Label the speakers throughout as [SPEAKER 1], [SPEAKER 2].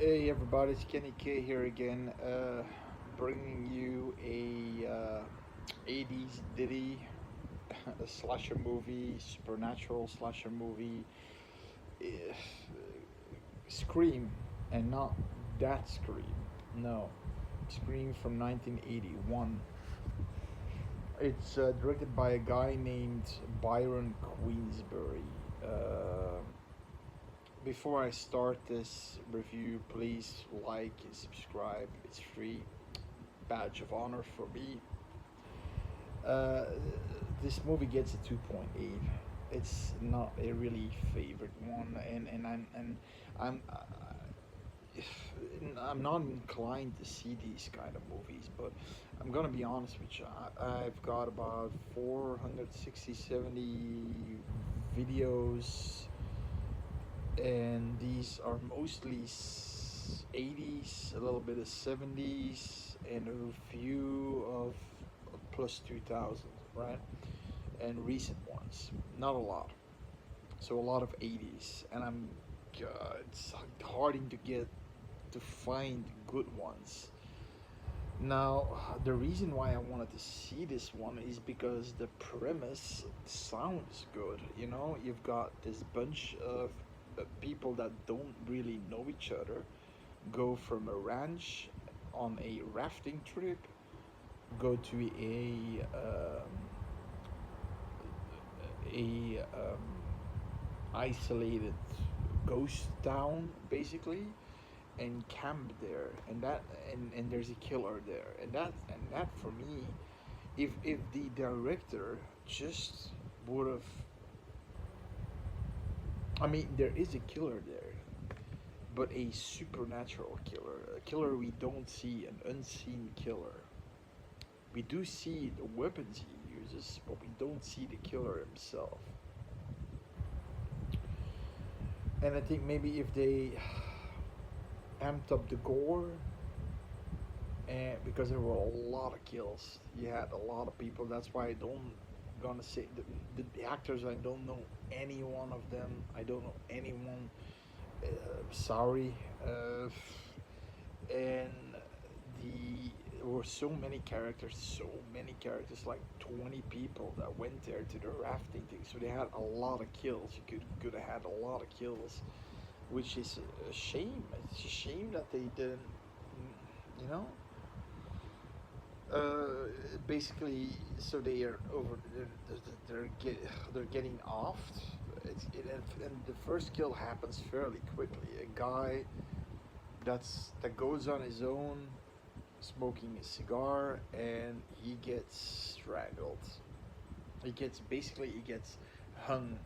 [SPEAKER 1] Hey everybody, it's Kenny K here again, bringing you a 80s ditty, a slasher movie, supernatural slasher movie, eh, Scream, and not that Scream, no, Scream from 1981. It's directed by a guy named Byron Queensbury. Uh, Before I start this review, please like and subscribe. It's free. Badge of honor for me. Uh, this movie gets a 2.8. It's not a really favorite one, I'm I'm not inclined to see these kind of movies, but I'm gonna be honest with you. I've got about 460, 70 videos, and these are mostly 80s, a little bit of 70s, and a few of plus 2000, right? And recent ones, not a lot. So a lot of 80s, and it's hard to get to find good ones. Now, the reason why I wanted to see this one is because the premise sounds good. You know, you've got this bunch of people that don't really know each other go from a ranch on a rafting trip, go to a isolated ghost town basically, and camp there, and there's a killer there, and that for me, if the director just would have, I mean, there is a killer there, but a supernatural killer, a killer we don't see, an unseen killer. We do see the weapons he uses, but we don't see the killer himself. And I think maybe if they amped up the gore, and because there were a lot of kills, you had a lot of people. That's why I don't gonna say the actors. I don't know any one of them. I don't know anyone. Sorry, and the there were so many characters, like 20 people that went there to the rafting thing. So they had a lot of kills. You could have had a lot of kills, which is a shame. It's a shame that they didn't, you know. Basically, so they are over. They're getting offed. And the first kill happens fairly quickly. A guy that goes on his own, smoking a cigar, and he gets strangled. He gets hung,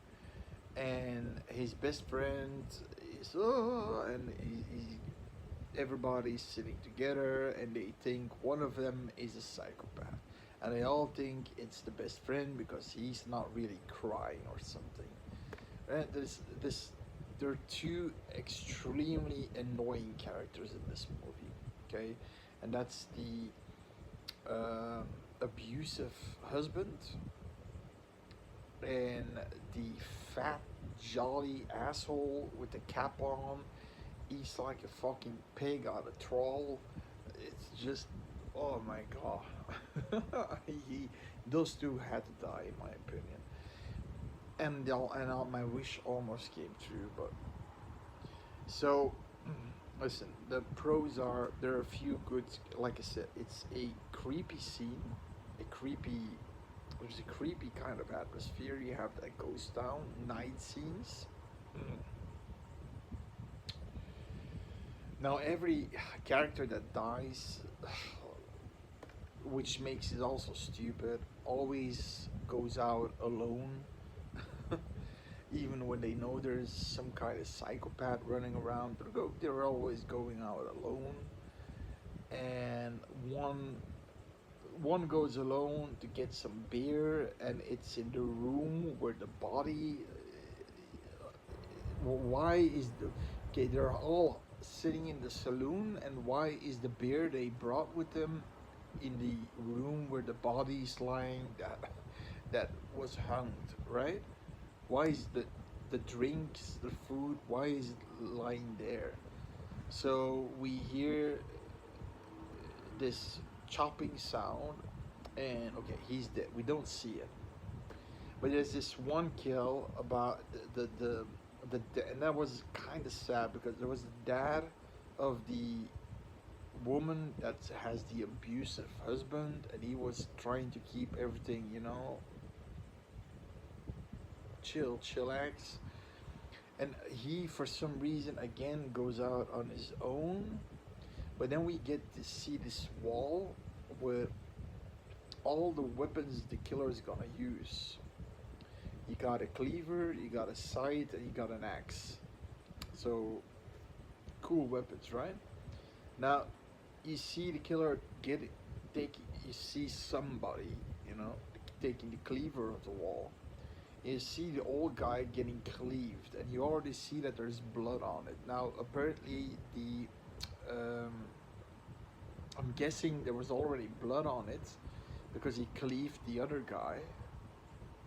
[SPEAKER 1] and his best friend is and everybody's sitting together, and they think one of them is a psychopath, and they all think it's the best friend because he's not really crying or something. And there are two extremely annoying characters in this movie, okay, and that's the abusive husband and the fat jolly asshole with the cap on. He's like a fucking pig on a troll. It's just, oh my god. Those two had to die, in my opinion. And my wish almost came true, but so. Listen, the pros are there are a few good. Like I said, it's a creepy scene, a creepy. There's a creepy kind of atmosphere. You have that ghost town night scenes. Now every character that dies, which makes it also stupid, always goes out alone. Even when they know there's some kind of psychopath running around, they're always going out alone. And one goes alone to get some beer, and it's in the room where the body. Why is the okay? They're all sitting in the saloon, and why is the beer they brought with them in the room where the body is lying that was hanged, right? Why is the drinks, the food? Why is it lying there? So we hear this chopping sound, and okay, he's dead. We don't see it, but there's this one kill about and that was kind of sad because there was the dad of the woman that has the abusive husband, and he was trying to keep everything, chillax, and he for some reason again goes out on his own. But then we get to see this wall with all the weapons the killer is gonna use. You got a cleaver, you got a scythe, and you got an axe. So cool weapons, right? Now you see the killer you see somebody, taking the cleaver of the wall. You see the old guy getting cleaved, and you already see that there's blood on it. Now apparently um, I'm guessing there was already blood on it because he cleaved the other guy,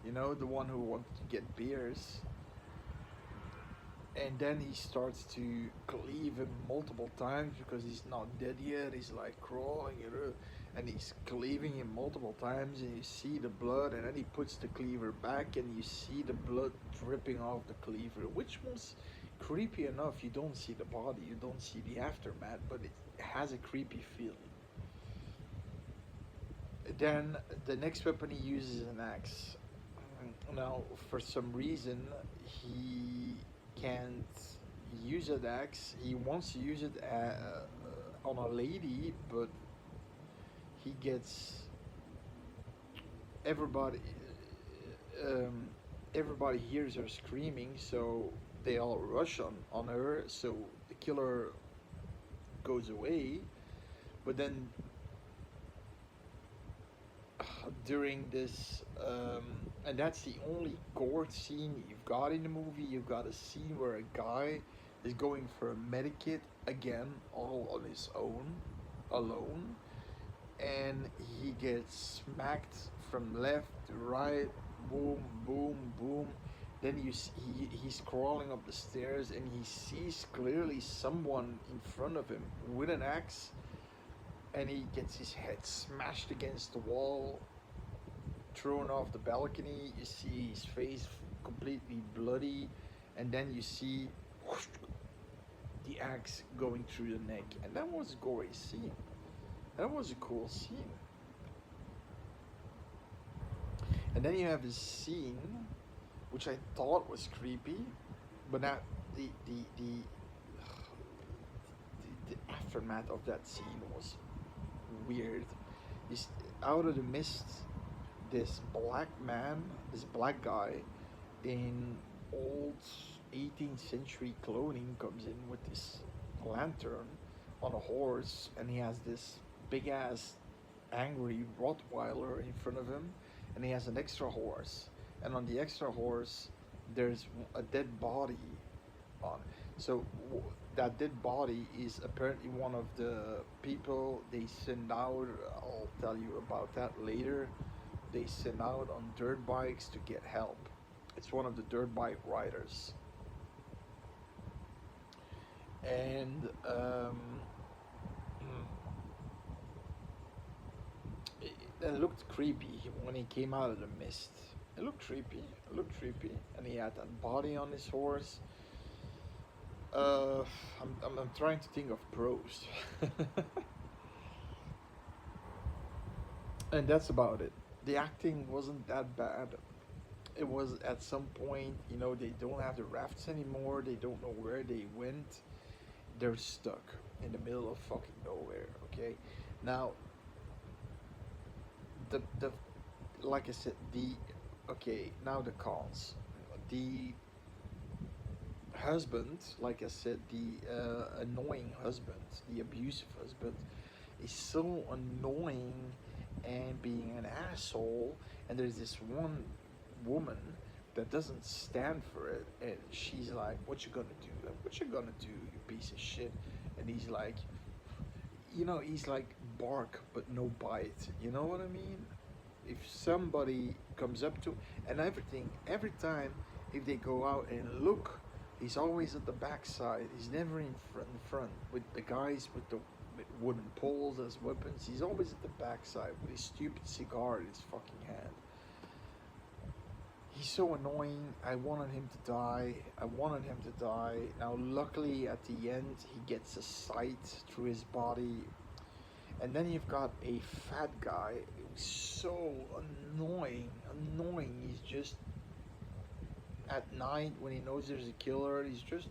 [SPEAKER 1] the one who wanted to get beers. And then he starts to cleave him multiple times because he's not dead yet. He's like crawling, and he's cleaving him multiple times, and you see the blood, and then he puts the cleaver back, and you see the blood dripping off the cleaver, which was creepy enough. You don't see the body, you don't see the aftermath, but it has a creepy feeling. Then the next weapon he uses is an axe. Now, for some reason, he can't use an axe. He wants to use it on a lady, but he gets everybody. Um, Everybody hears her screaming, so they all rush on her. So the killer goes away, but then during this, and that's the only gore scene you've got in the movie. You've got a scene where a guy is going for a medikit again, all on his own, alone, and he gets smacked from left to right, boom, boom, boom. Then he's crawling up the stairs, and he sees clearly someone in front of him with an axe, and he gets his head smashed against the wall, thrown off the balcony. You see his face completely bloody, and then you see whoosh, the axe going through the neck, and that was a gory scene. That was a cool scene. And then you have this scene, which I thought was creepy, but now the aftermath of that scene was weird. Is out of the mist, this black man, this black guy in old 18th century clothing comes in with this lantern on a horse, and he has this big ass angry Rottweiler in front of him, and he has an extra horse, and on the extra horse there's a dead body on. So that dead body is apparently one of the people they send out. I'll tell you about that later. They send out on dirt bikes to get help. It's one of the dirt bike riders. And it looked creepy when he came out of the mist. It looked creepy. It looked creepy. And he had that body on his horse. I'm trying to think of pros. And that's about it. The acting wasn't that bad. It was at some point, they don't have the rafts anymore. They don't know where they went. They're stuck in the middle of fucking nowhere. Okay, now the like I said, now the cons. The husband, like I said, the annoying husband, the abusive husband, is so annoying and being an asshole. And there's this one woman that doesn't stand for it, and she's like, "What you gonna do? Like, what you gonna do, you piece of shit?" And he's like, he's like bark but no bite. You know what I mean? If somebody comes up to, and everything, every time, if they go out and look He's always at the backside. He's never in front with the guys with the with wooden poles as weapons. He's always at the backside with his stupid cigar in his fucking hand. He's so annoying. I wanted him to die. I wanted him to die. Now, luckily, at the end, he gets a sight through his body. And then you've got a fat guy who's so annoying. Annoying. He's just at night when he knows there's a killer. He's just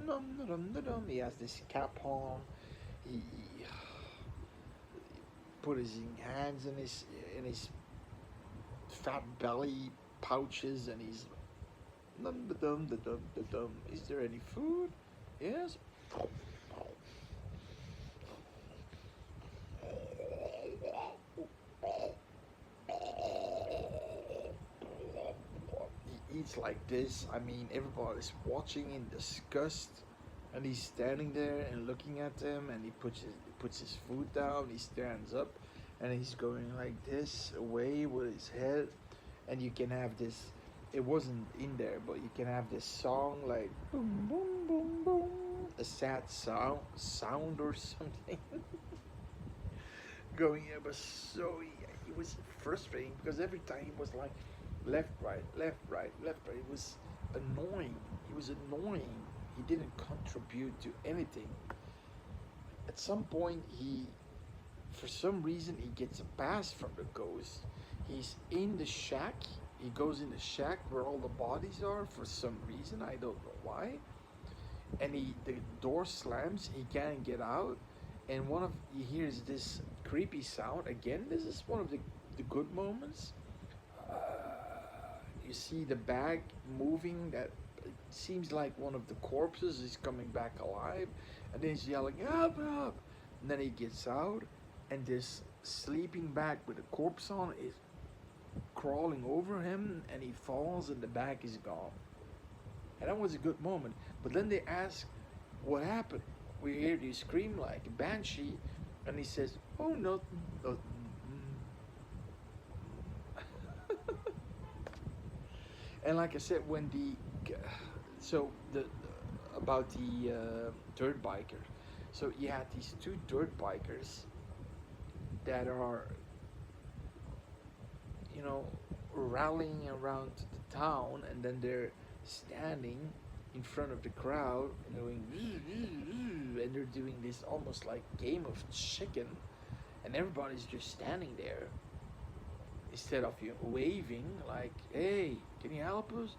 [SPEAKER 1] num num num num. He has this cap on. He put his hands in his fat belly pouches, and he's dum da dum da dum da dum. Is there any food? Yes. He eats like this. I mean, everybody's watching in disgust, and he's standing there and looking at them, and he puts his food down. He stands up, and he's going like this away with his head, and you can have this. It wasn't in there, but you can have this song like boom boom boom boom, a sad sound or something going. It was so it was frustrating because every time he was like left right left right left right. It was annoying. He was annoying. He didn't contribute to anything. At some point, for some reason, he gets a pass from the ghost. He's in the shack. He goes in the shack where all the bodies are for some reason. I don't know why. And the door slams. He can't get out. And he hears this creepy sound again. This is one of the good moments. You see the bag moving. That it seems like one of the corpses is coming back alive. And then he's yelling, "Help, help!" And then he gets out, and this sleeping bag with a corpse on is crawling over him, and he falls, and the bag is gone. And that was a good moment. But then they ask, "What happened?" We hear you scream like a banshee, and he says, "Oh, nothing, nothing." And like I said, when so the about the dirt biker, so you had these two dirt bikers that are, you know, rallying around the town, and then they're standing in front of the crowd and doing, and they're doing this almost like game of chicken, and everybody's just standing there instead of waving like, "Hey, can you help us?"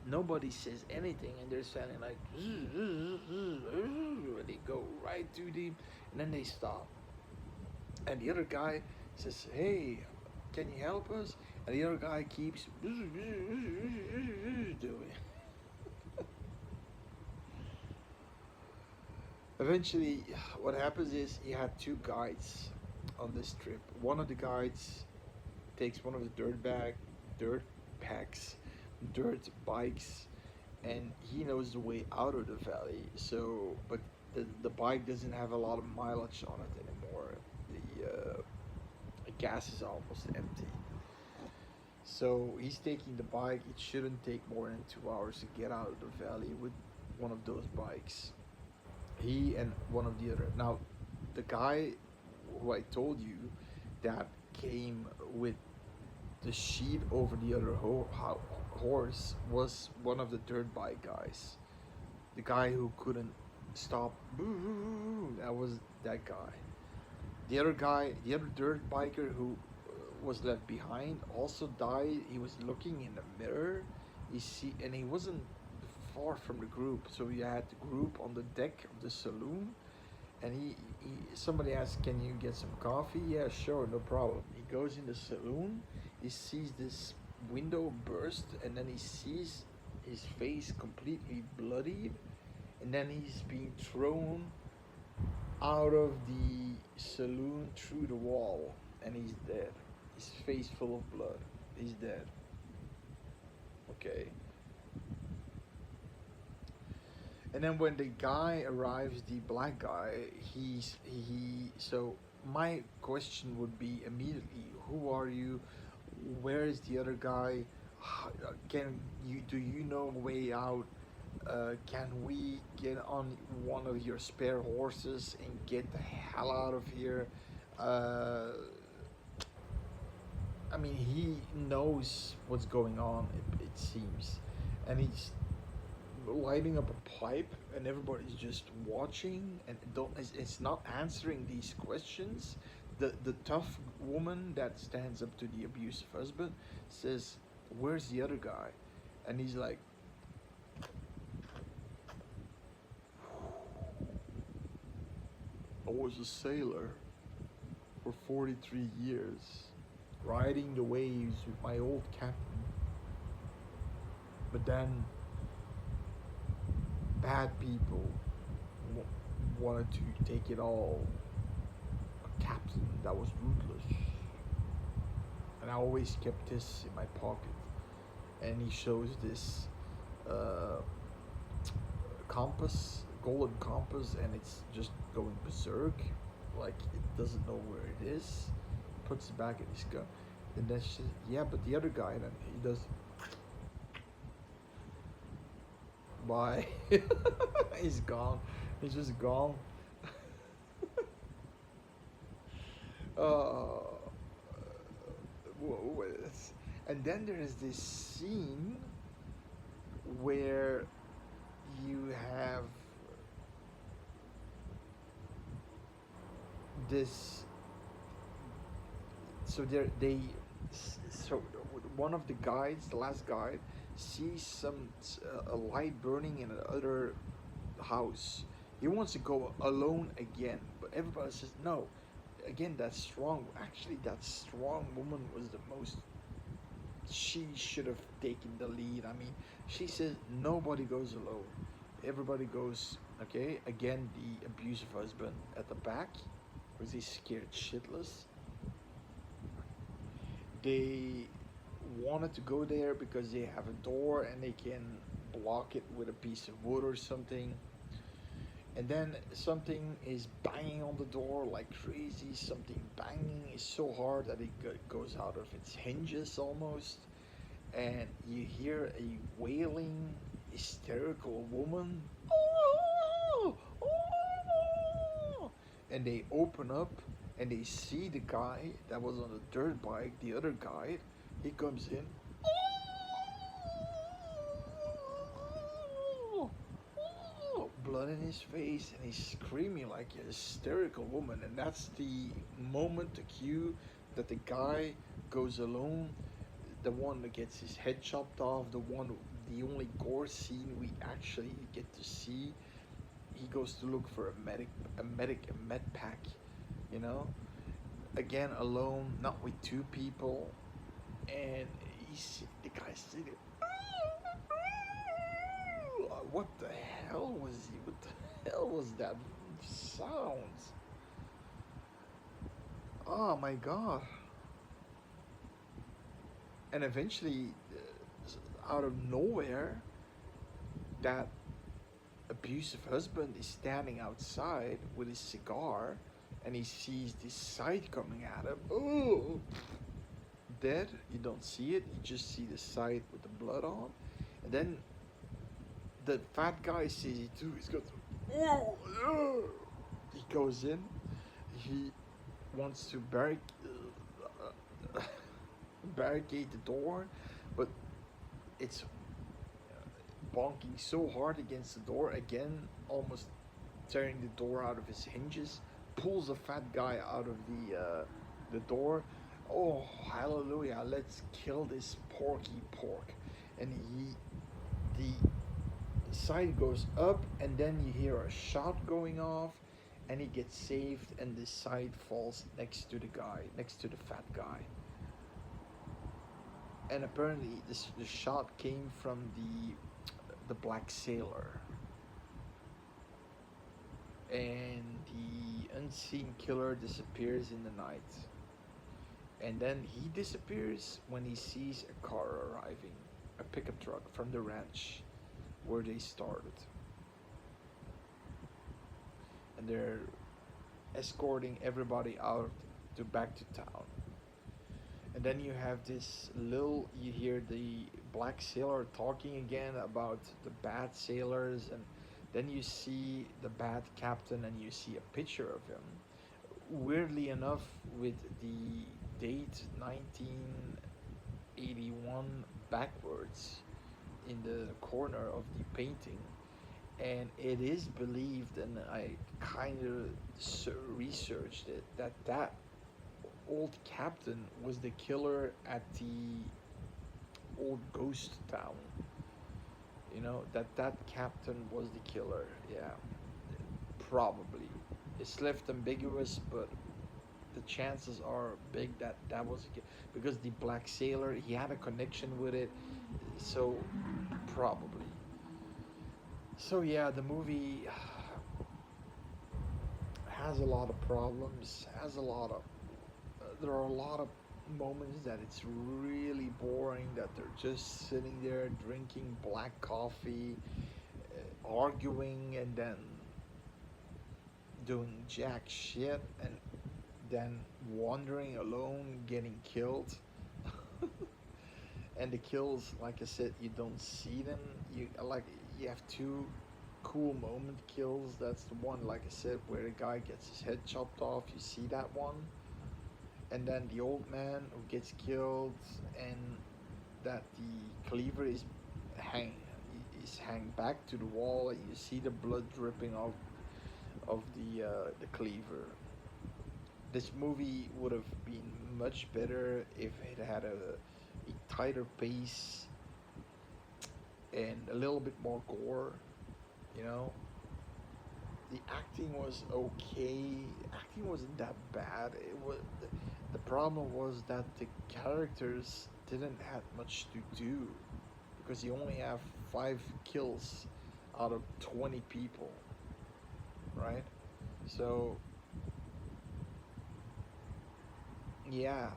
[SPEAKER 1] Nobody says anything, and they're standing like, and they go right to them, and then they stop. And the other guy says, "Hey, can you help us?" And the other guy keeps doing. Eventually, what happens is he had two guides on this trip. One of the guides takes one of the dirt packs, dirt bikes, and he knows the way out of the valley. So, but the bike doesn't have a lot of mileage on it anymore. The gas is almost empty. So he's taking the bike. It shouldn't take more than 2 hours to get out of the valley with one of those bikes. He and one of the other. Now, the guy who I told you that came with the sheet over the other horse was one of the dirt bike guys. The guy who couldn't stop. That was that guy. The other guy, the other dirt biker who was left behind, also died. He was looking in the mirror. And he wasn't far from the group. So we had the group on the deck of the saloon, and somebody asked, "Can you get some coffee?" "Yeah, sure, no problem." He goes in the saloon. He sees this window burst, and then he sees his face completely bloodied, and then he's being thrown out of the saloon through the wall, and he's dead. His face full of blood. He's dead. Okay. And then when the guy arrives, the black guy, so my question would be immediately, who are you? Where is the other guy? Do you know a way out? Can we get on one of your spare horses and get the hell out of here? Uh, I mean, he knows what's going on, it seems. And he's lighting up a pipe, and everybody's just watching, and don't, it's not answering these questions. The tough woman that stands up to the abusive husband says, "Where's the other guy?" And he's like, "I was a sailor for 43 years, riding the waves with my old captain. But then bad people wanted to take it all. A captain that was ruthless. And I always kept this in my pocket." And he shows this uh, compass, golden compass, and it's just going berserk. Like it doesn't know where it is. Puts it back in his gun. And then she says, "Yeah, but the other guy," then he does, "Bye." He's gone. He's just gone. Uh, and then there is this scene where you have this. So so one of the guides, the last guide, sees a light burning in another house. He wants to go alone again, but everybody says no. Again, that strong. Actually, that strong woman was the most. She should have taken the lead. I mean, she says nobody goes alone. Everybody goes. Okay. Again, the abusive husband at the back, because he's scared shitless. They wanted to go there because they have a door and they can block it with a piece of wood or something. And then something is banging on the door like crazy. Something banging is so hard that it goes out of its hinges almost. And you hear a wailing, hysterical woman. "Oh, oh." And they open up and they see the guy that was on the dirt bike, the other guy. He comes in. Blood in his face, and he's screaming like a hysterical woman. And that's the moment, the cue, that the guy goes alone, the one that gets his head chopped off, the only gore scene we actually get to see. He goes to look for a med pack, you know, again alone, not with two people. And the guy's sitting. What the hell was he? What the hell was that sound? Oh my god! And eventually, out of nowhere, that abusive husband is standing outside with his cigar, and he sees this sight coming at him. Oh, dead. You don't see it. You just see the sight with the blood on, and then the fat guy sees it too. He's got. He goes in. He wants to barricade the door, but it's bonking so hard against the door again, almost tearing the door out of his hinges. Pulls the fat guy out of the door. Oh, hallelujah! Let's kill this porky pork. And the side goes up, and then you hear a shot going off, and he gets saved, and the side falls next to the guy, next to the fat guy. And apparently, the shot came from the black sailor, and the unseen killer disappears in the night. And then he disappears when he sees a car arriving, a pickup truck from the ranch where they started. And they're escorting everybody out to back to town. And then you have this little, you hear the black sailor talking again about the bad sailors, and then you see the bad captain and you see a picture of him. Weirdly enough, with the date 1981 backwards in the corner of the painting. And it is believed, and I kind of researched it, that that old captain was the killer at the old ghost town. You know, that that captain was the killer. Yeah, probably. It's left ambiguous, but the chances are big that that was because the black sailor, he had a connection with it, so probably. So yeah, the movie has a lot of problems, has a lot of there are a lot of moments that it's really boring, that they're just sitting there drinking black coffee, arguing, and then doing jack shit, and then wandering alone, getting killed. And the kills, like I said, you don't see them. You have two cool moment kills. That's the one, like I said, where the guy gets his head chopped off. You see that one, and then the old man who gets killed, and that the cleaver hang is hang back to the wall, and you see the blood dripping off of the cleaver. This movie would have been much better if it had a tighter pace and a little bit more gore. You know, the acting was okay. Acting wasn't that bad. It was the problem was that the characters didn't have much to do because you only have 5 kills out of 20 people, right? So yeah,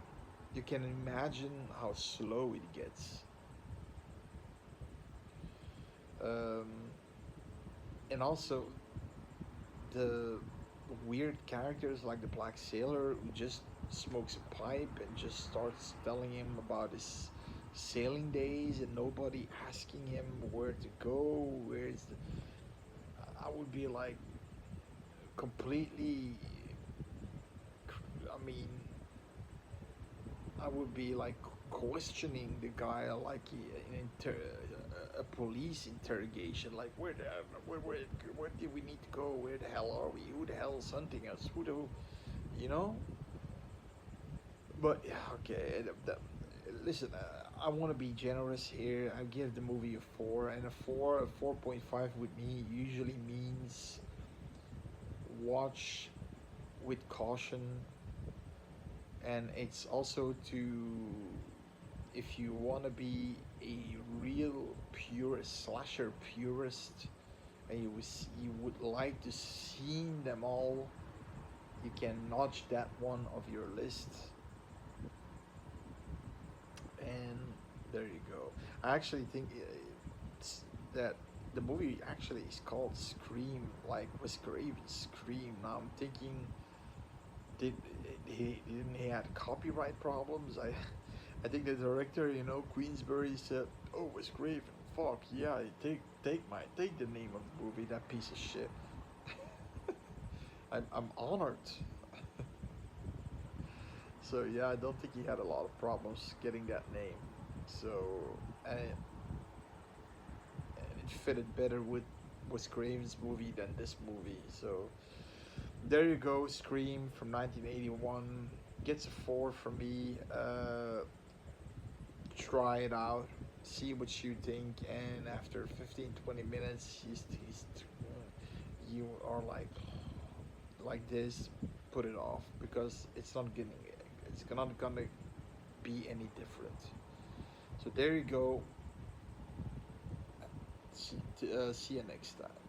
[SPEAKER 1] you can imagine how slow it gets. Um, and also the weird characters like the black sailor who just smokes a pipe and just starts telling him about his sailing days, and nobody asking him where to go, where's the I would be like completely, I mean, I would be like questioning the guy like a police interrogation, like where did we need to go, where the hell are we, who the hell is hunting us, who the, you know. But yeah, okay, listen, I want to be generous here. I give the movie a 4, and a 4.5 with me usually means watch with caution. And it's also to, if you want to be a real pure slasher purist, and you would like to see them all, you can notch that one of your list. And there you go. I actually think that the movie actually is called Scream, like Wes Craven's Scream. Now I'm thinking, did didn't he had copyright problems? I think the director, you know, Queensbury said, "Oh, Wes Craven, fuck yeah, take the name of the movie, that piece of shit." I'm honored. So yeah, I don't think he had a lot of problems getting that name. So and it fitted better with Wes Craven's movie than this movie. So there you go, Scream from 1981 gets a 4 from me. Try it out, see what you think, and after 15-20 minutes, you are like this, put it off because it's not gonna be any different. So there you go. See you next time.